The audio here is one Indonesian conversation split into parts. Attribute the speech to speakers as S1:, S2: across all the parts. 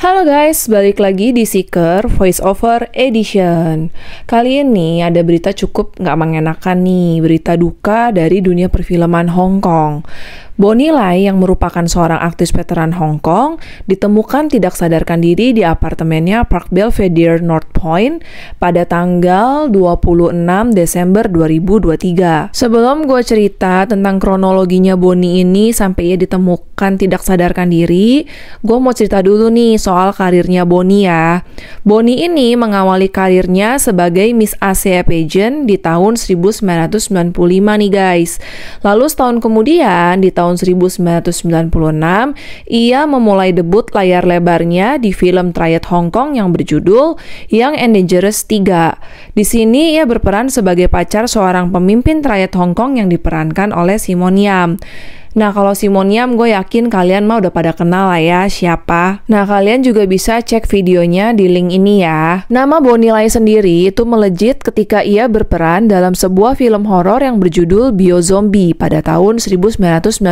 S1: Halo guys, balik lagi di Seeker Voice Over Edition. Kali ini ada berita cukup nggak mengenakan nih, berita duka dari dunia perfilman Hong Kong. Bonnie Lai yang merupakan seorang aktris veteran Hong Kong ditemukan tidak sadarkan diri di apartemennya Park Belvedere North Point pada tanggal 26 Desember 2023. Sebelum gue cerita tentang kronologinya Bonnie ini sampai ia ditemukan tidak sadarkan diri, gue mau cerita dulu nih soal karirnya Bonnie ya. Bonnie ini mengawali karirnya sebagai Miss Asia Pageant di tahun 1995 nih guys. Lalu setahun kemudian di tahun 1996, ia memulai debut layar lebarnya di film Triad Hong Kong yang berjudul Young and Dangerous 3. Di sini ia berperan sebagai pacar seorang pemimpin Triad Hong Kong yang diperankan oleh Simon Yam. Nah, kalau Simon Yam gue yakin kalian mah udah pada kenal lah ya siapa. Nah, kalian juga bisa cek videonya di link ini ya. Nama Bonnie Lai sendiri itu melejit ketika ia berperan dalam sebuah film horor yang berjudul Bio Zombie pada tahun 1998.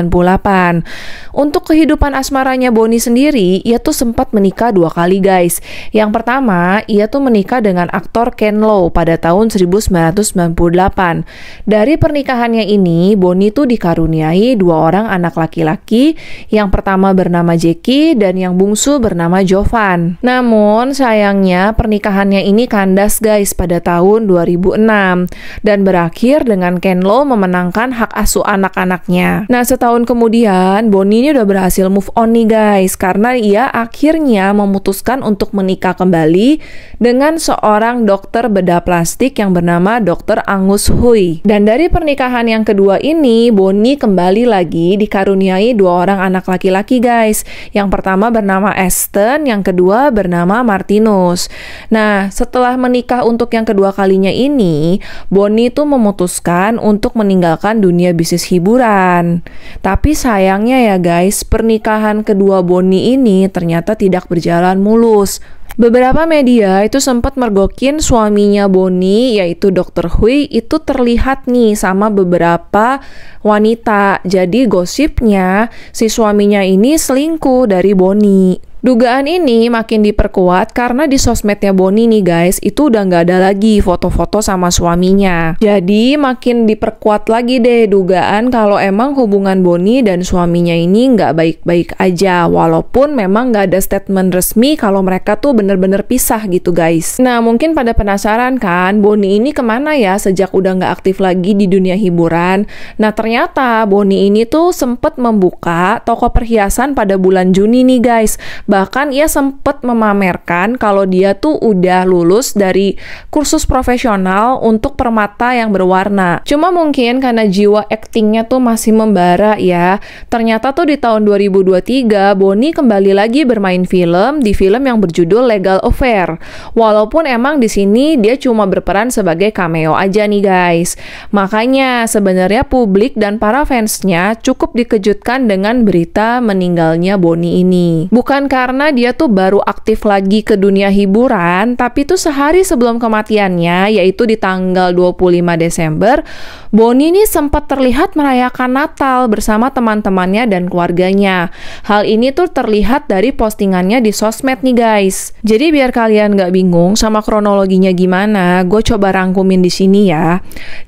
S1: Untuk kehidupan asmaranya Bonnie sendiri, ia tuh sempat menikah 2 kali guys. Yang pertama, ia tuh menikah dengan aktor Ken Lo pada tahun 1998. Dari pernikahannya ini, Bonnie tuh dikaruniai 2 orang anak laki-laki, yang pertama bernama Jackie dan yang bungsu bernama Jovan. Namun sayangnya pernikahannya ini kandas guys pada tahun 2006 dan berakhir dengan Ken Lo memenangkan hak asuh anak-anaknya. Nah, setahun kemudian Bonnie ini udah berhasil move on nih guys, karena ia akhirnya memutuskan untuk menikah kembali dengan seorang dokter bedah plastik yang bernama Dr. Angus Hui. Dan dari pernikahan yang kedua ini, Bonnie kembali lagi dikaruniai 2 orang anak laki-laki guys. Yang pertama bernama Aston, yang kedua bernama Martinus. Nah, setelah menikah untuk yang kedua kalinya ini, Bonnie tuh memutuskan untuk meninggalkan dunia bisnis hiburan. Tapi sayangnya ya guys, pernikahan kedua Bonnie ini ternyata tidak berjalan mulus. Beberapa media itu sempat mergokin suaminya Bonnie, yaitu Dr. Hui, itu terlihat nih sama beberapa wanita. Jadi gosipnya si suaminya ini selingkuh dari Bonnie. Dugaan ini makin diperkuat karena di sosmednya Bonnie nih guys, itu udah nggak ada lagi foto-foto sama suaminya. Jadi makin diperkuat lagi deh dugaan kalau emang hubungan Bonnie dan suaminya ini nggak baik-baik aja. Walaupun memang nggak ada statement resmi kalau mereka tuh bener-bener pisah gitu guys. Nah, mungkin pada penasaran kan, Bonnie ini kemana ya sejak udah nggak aktif lagi di dunia hiburan? Nah, ternyata Bonnie ini tuh sempet membuka toko perhiasan pada bulan Juni nih guys. Bahkan ia sempat memamerkan kalau dia tuh udah lulus dari kursus profesional untuk permata yang berwarna. Cuma mungkin karena jiwa aktingnya tuh masih membara ya. Ternyata tuh di tahun 2023 Bonnie kembali lagi bermain film di film yang berjudul Legal Affair. Walaupun emang di sini dia cuma berperan sebagai cameo aja nih guys. Makanya sebenarnya publik dan para fansnya cukup dikejutkan dengan berita meninggalnya Bonnie ini. Bukan karena dia tuh baru aktif lagi ke dunia hiburan, tapi tuh sehari sebelum kematiannya, yaitu di tanggal 25 Desember, Bonnie ini sempat terlihat merayakan Natal bersama teman-temannya dan keluarganya. Hal ini tuh terlihat dari postingannya di sosmed nih guys. Jadi biar kalian nggak bingung sama kronologinya gimana, gue coba rangkumin di sini ya.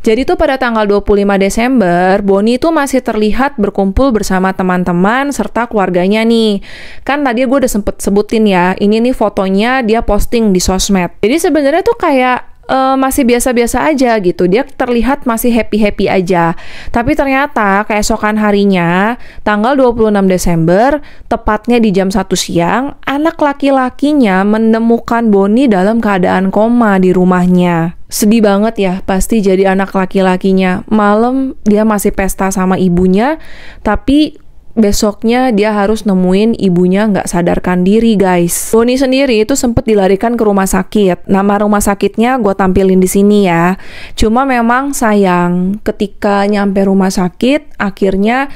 S1: Jadi tuh pada tanggal 25 Desember, Bonnie tuh masih terlihat berkumpul bersama teman-teman serta keluarganya nih. Kan tadi gue udah sempet sebutin ya, ini nih fotonya dia posting di sosmed. Jadi sebenarnya tuh kayak masih biasa-biasa aja gitu. Dia terlihat masih happy-happy aja. Tapi ternyata keesokan harinya, tanggal 26 Desember, tepatnya di jam 1 siang, anak laki-lakinya menemukan Bonnie dalam keadaan koma di rumahnya. Sedih banget ya, pasti jadi anak laki-lakinya. Malam dia masih pesta sama ibunya, tapi besoknya dia harus nemuin ibunya nggak sadarkan diri guys. Bonnie sendiri itu sempat dilarikan ke rumah sakit. Nama rumah sakitnya gue tampilin di sini ya. Cuma memang sayang ketika nyampe rumah sakit akhirnya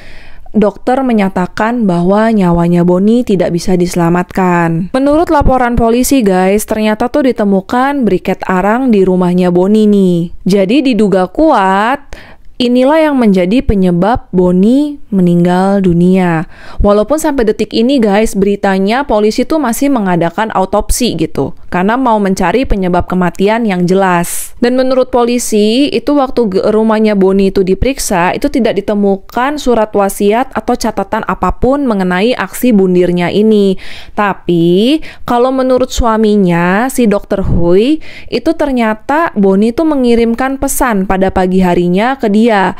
S1: dokter menyatakan bahwa nyawanya Bonnie tidak bisa diselamatkan. Menurut laporan polisi guys, ternyata tuh ditemukan briket arang di rumahnya Bonnie nih. Jadi diduga kuat Inilah yang menjadi penyebab Bonnie meninggal dunia. Walaupun sampai detik ini guys, beritanya polisi tuh masih mengadakan autopsi gitu. Karena mau mencari penyebab kematian yang jelas. Dan menurut polisi, itu waktu rumahnya Bonnie itu diperiksa, itu tidak ditemukan surat wasiat atau catatan apapun mengenai aksi bundirnya ini. Tapi, kalau menurut suaminya, si Dr. Hui, itu ternyata Bonnie tuh mengirimkan pesan pada pagi harinya ke dia.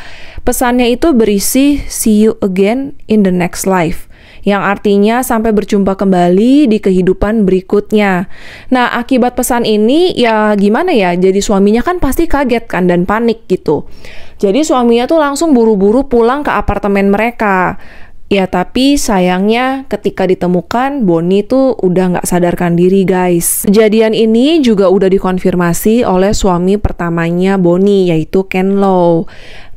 S1: Pesannya itu berisi "See you again in the next life", yang artinya sampai berjumpa kembali di kehidupan berikutnya. Nah, akibat pesan ini ya gimana ya, jadi suaminya kan pasti kaget kan dan panik gitu. Jadi suaminya tuh langsung buru-buru pulang ke apartemen mereka. Ya tapi sayangnya ketika ditemukan Bonnie tuh udah nggak sadarkan diri guys. Kejadian ini juga udah dikonfirmasi oleh suami pertamanya Bonnie, yaitu Ken Lo.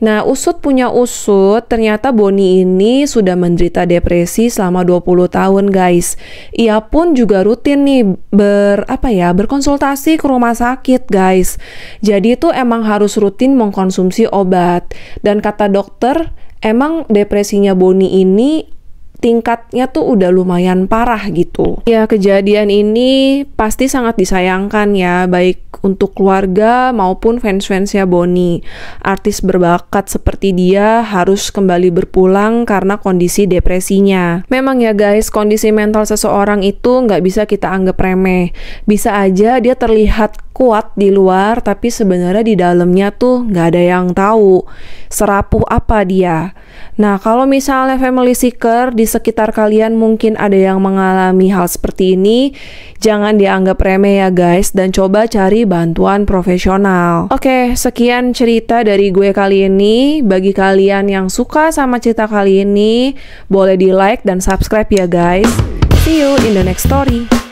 S1: Nah, usut punya usut, ternyata Bonnie ini sudah menderita depresi selama 20 tahun guys. Ia pun juga rutin nih berkonsultasi ke rumah sakit guys. Jadi itu emang harus rutin mengkonsumsi obat. Dan kata dokter, emang depresinya Bonnie ini tingkatnya tuh udah lumayan parah gitu. Ya, kejadian ini pasti sangat disayangkan ya, baik untuk keluarga maupun fans-fansnya Bonnie. Artis berbakat seperti dia harus kembali berpulang karena kondisi depresinya. Memang ya guys, kondisi mental seseorang itu nggak bisa kita anggap remeh. Bisa aja dia terlihat kuat di luar, tapi sebenarnya di dalamnya tuh nggak ada yang tahu serapuh apa dia. Nah, kalau misalnya family seeker di sekitar kalian mungkin ada yang mengalami hal seperti ini, jangan dianggap remeh ya guys, dan coba cari bantuan profesional. Oke, sekian cerita dari gue kali ini. Bagi kalian yang suka sama cerita kali ini, boleh di like dan subscribe ya guys. See you in the next story.